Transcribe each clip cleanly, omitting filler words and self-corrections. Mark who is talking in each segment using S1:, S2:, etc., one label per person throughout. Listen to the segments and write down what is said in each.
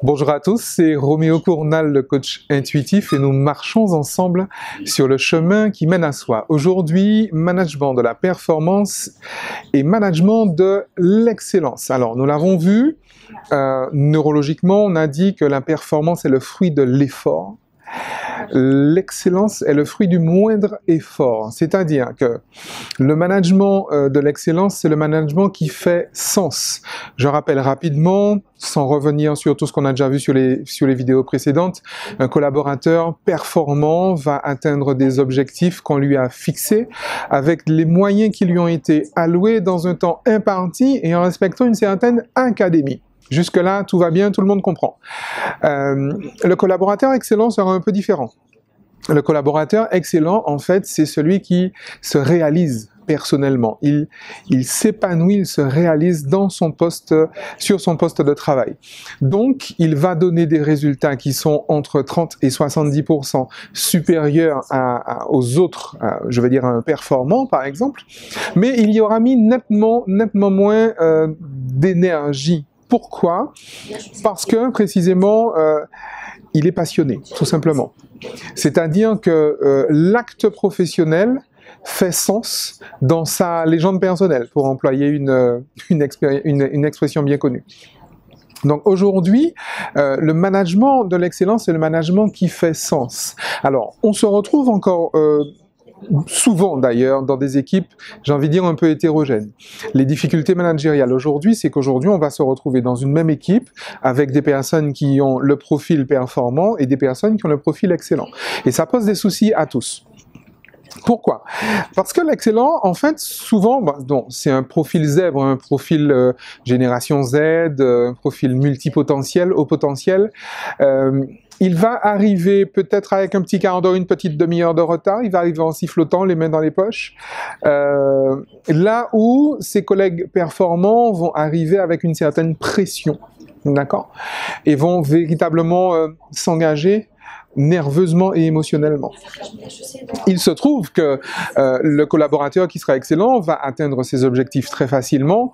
S1: Bonjour à tous, c'est Roméo Cournal, le coach intuitif, et nous marchons ensemble sur le chemin qui mène à soi. Aujourd'hui, management de la performance et management de l'excellence. Alors, nous l'avons vu, neurologiquement, on a dit que la performance est le fruit de l'effort. L'excellence est le fruit du moindre effort, c'est-à-dire que le management de l'excellence, c'est le management qui fait sens. Je rappelle rapidement, sans revenir sur tout ce qu'on a déjà vu sur les vidéos précédentes, un collaborateur performant va atteindre des objectifs qu'on lui a fixés avec les moyens qui lui ont été alloués dans un temps imparti et en respectant une certaine académie. Jusque-là, tout va bien, tout le monde comprend. Le collaborateur excellent sera un peu différent. Le collaborateur excellent, en fait, c'est celui qui se réalise personnellement. Il s'épanouit, il se réalise dans son poste, sur son poste de travail. Donc, il va donner des résultats qui sont entre 30 et 70% supérieurs aux autres, je veux dire, performants, par exemple, mais il y aura mis nettement moins d'énergie. Pourquoi? Parce que, précisément, il est passionné, tout simplement. C'est-à-dire que l'acte professionnel fait sens dans sa légende personnelle, pour employer une expression bien connue. Donc aujourd'hui, le management de l'excellence, c'est le management qui fait sens. Alors, on se retrouve encore souvent d'ailleurs dans des équipes, j'ai envie de dire, un peu hétérogènes. Les difficultés managériales aujourd'hui, c'est qu'aujourd'hui on va se retrouver dans une même équipe avec des personnes qui ont le profil performant et des personnes qui ont le profil excellent. Et ça pose des soucis à tous. Pourquoi? Parce que l'excellent, en fait, souvent, c'est un profil zèbre, un profil génération Z, un profil multipotentiel, haut potentiel. Il va arriver peut-être avec un petit quart d'heure, une petite demi-heure de retard, il va arriver en sifflotant, les mains dans les poches, là où ses collègues performants vont arriver avec une certaine pression, d'accord? Et vont véritablement s'engager nerveusement et émotionnellement. Il se trouve que le collaborateur qui sera excellent va atteindre ses objectifs très facilement.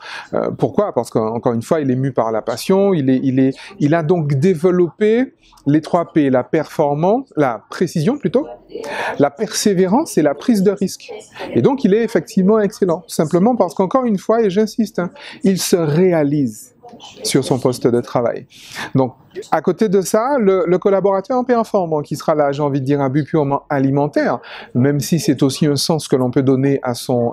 S1: Pourquoi? Parce qu'encore une fois, il est mu par la passion, il a donc développé les 3 P, la performance, la précision plutôt, la persévérance et la prise de risque. Et donc, il est effectivement excellent, simplement parce qu'encore une fois, et j'insiste, il se réalise sur son poste de travail. Donc, à côté de ça, le collaborateur performant qui sera là, j'ai envie de dire, à but purement alimentaire, même si c'est aussi un sens que l'on peut donner à son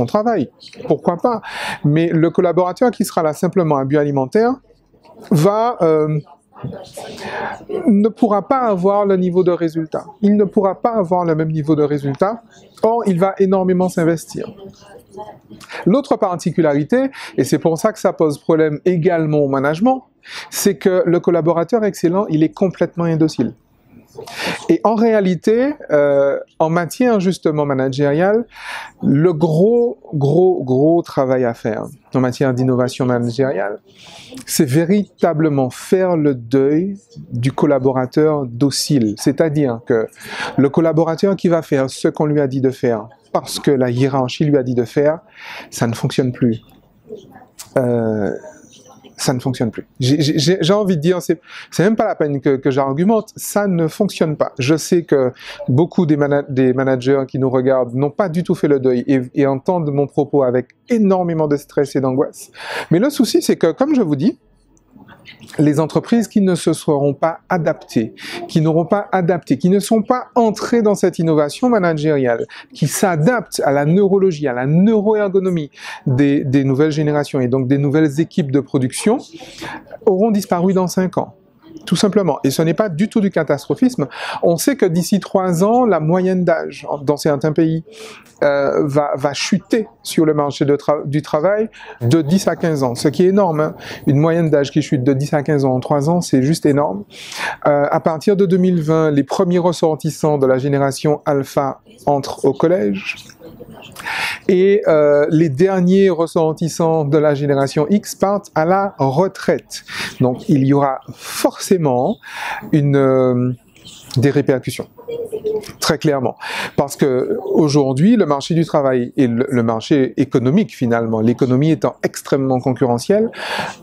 S1: travail, pourquoi pas. Mais le collaborateur qui sera là simplement à but alimentaire ne pourra pas avoir le niveau de résultat. Il ne pourra pas avoir le même niveau de résultat, or il va énormément s'investir. L'autre particularité, et c'est pour ça que ça pose problème également au management, c'est que le collaborateur excellent, il est complètement indocile. Et en réalité, en matière justement managériale, le gros travail à faire en matière d'innovation managériale, c'est véritablement faire le deuil du collaborateur docile. C'est-à-dire que le collaborateur qui va faire ce qu'on lui a dit de faire, parce que la hiérarchie lui a dit de faire, ça ne fonctionne plus. Ça ne fonctionne plus. J'ai envie de dire, c'est même pas la peine que j'argumente, ça ne fonctionne pas. Je sais que beaucoup des managers qui nous regardent n'ont pas du tout fait le deuil et entendent mon propos avec énormément de stress et d'angoisse. Mais le souci, c'est que, comme je vous dis, les entreprises qui ne se seront pas adaptées, qui n'auront pas adapté, qui ne sont pas entrées dans cette innovation managériale, qui s'adaptent à la neurologie, à la neuroergonomie des nouvelles générations et donc des nouvelles équipes de production, auront disparu dans 5 ans. Tout simplement. Et ce n'est pas du tout du catastrophisme. On sait que d'ici 3 ans, la moyenne d'âge dans certains pays va chuter sur le marché du travail de 10 à 15 ans, ce qui est énorme. Hein. Une moyenne d'âge qui chute de 10 à 15 ans en 3 ans, c'est juste énorme. À partir de 2020, les premiers ressortissants de la génération alpha entrent au collège. Et les derniers ressortissants de la génération X partent à la retraite. Donc il y aura forcément une des répercussions. Très clairement. Parce que aujourd'hui, le marché du travail et le marché économique finalement, l'économie étant extrêmement concurrentielle,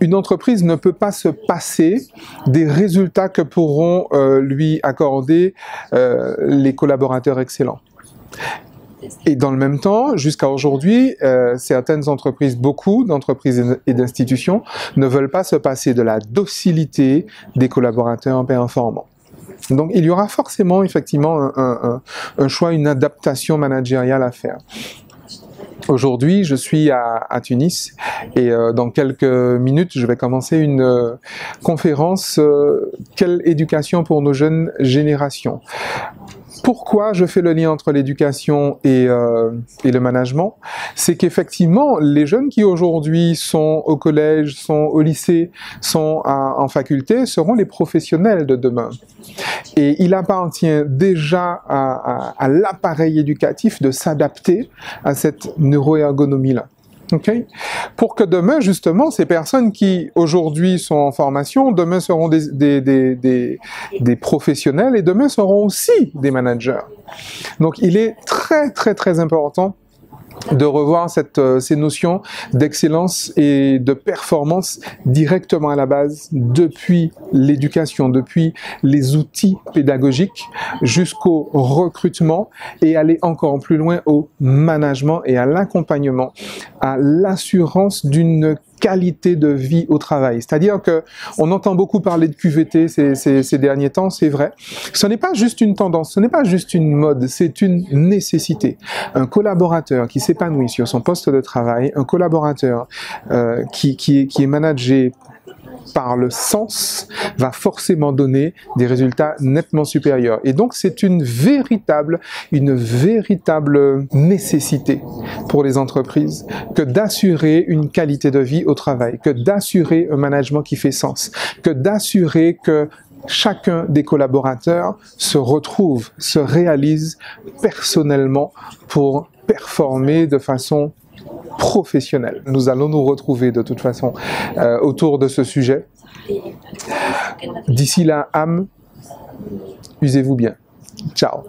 S1: une entreprise ne peut pas se passer des résultats que pourront lui accorder les collaborateurs excellents. Et dans le même temps, jusqu'à aujourd'hui, certaines entreprises, beaucoup d'entreprises et d'institutions ne veulent pas se passer de la docilité des collaborateurs performants. Donc, il y aura forcément, effectivement, un choix, une adaptation managériale à faire. Aujourd'hui, je suis à Tunis et dans quelques minutes, je vais commencer une conférence « Quelle éducation pour nos jeunes générations ?» Pourquoi je fais le lien entre l'éducation et le management? C'est qu'effectivement, les jeunes qui aujourd'hui sont au collège, sont au lycée, sont en faculté, seront les professionnels de demain. Et il appartient déjà à l'appareil éducatif de s'adapter à cette neuroergonomie-là. Okay? Pour que demain, justement, ces personnes qui aujourd'hui sont en formation, demain seront des professionnels et demain seront aussi des managers. Donc, il est très important de revoir ces notions d'excellence et de performance directement à la base, depuis l'éducation, depuis les outils pédagogiques jusqu'au recrutement et aller encore plus loin au management et à l'accompagnement, à l'assurance d'une qualité de vie au travail. C'est-à-dire que on entend beaucoup parler de QVT ces derniers temps, c'est vrai. Ce n'est pas juste une tendance, ce n'est pas juste une mode, c'est une nécessité. Un collaborateur qui s'épanouit sur son poste de travail, un collaborateur qui est managé par le sens, va forcément donner des résultats nettement supérieurs. Et donc, c'est une véritable nécessité pour les entreprises que d'assurer une qualité de vie au travail, que d'assurer un management qui fait sens, que d'assurer que chacun des collaborateurs se retrouve, se réalise personnellement pour performer de façon professionnelle. Nous allons nous retrouver de toute façon autour de ce sujet. D'ici là, âme, usez-vous bien. Ciao.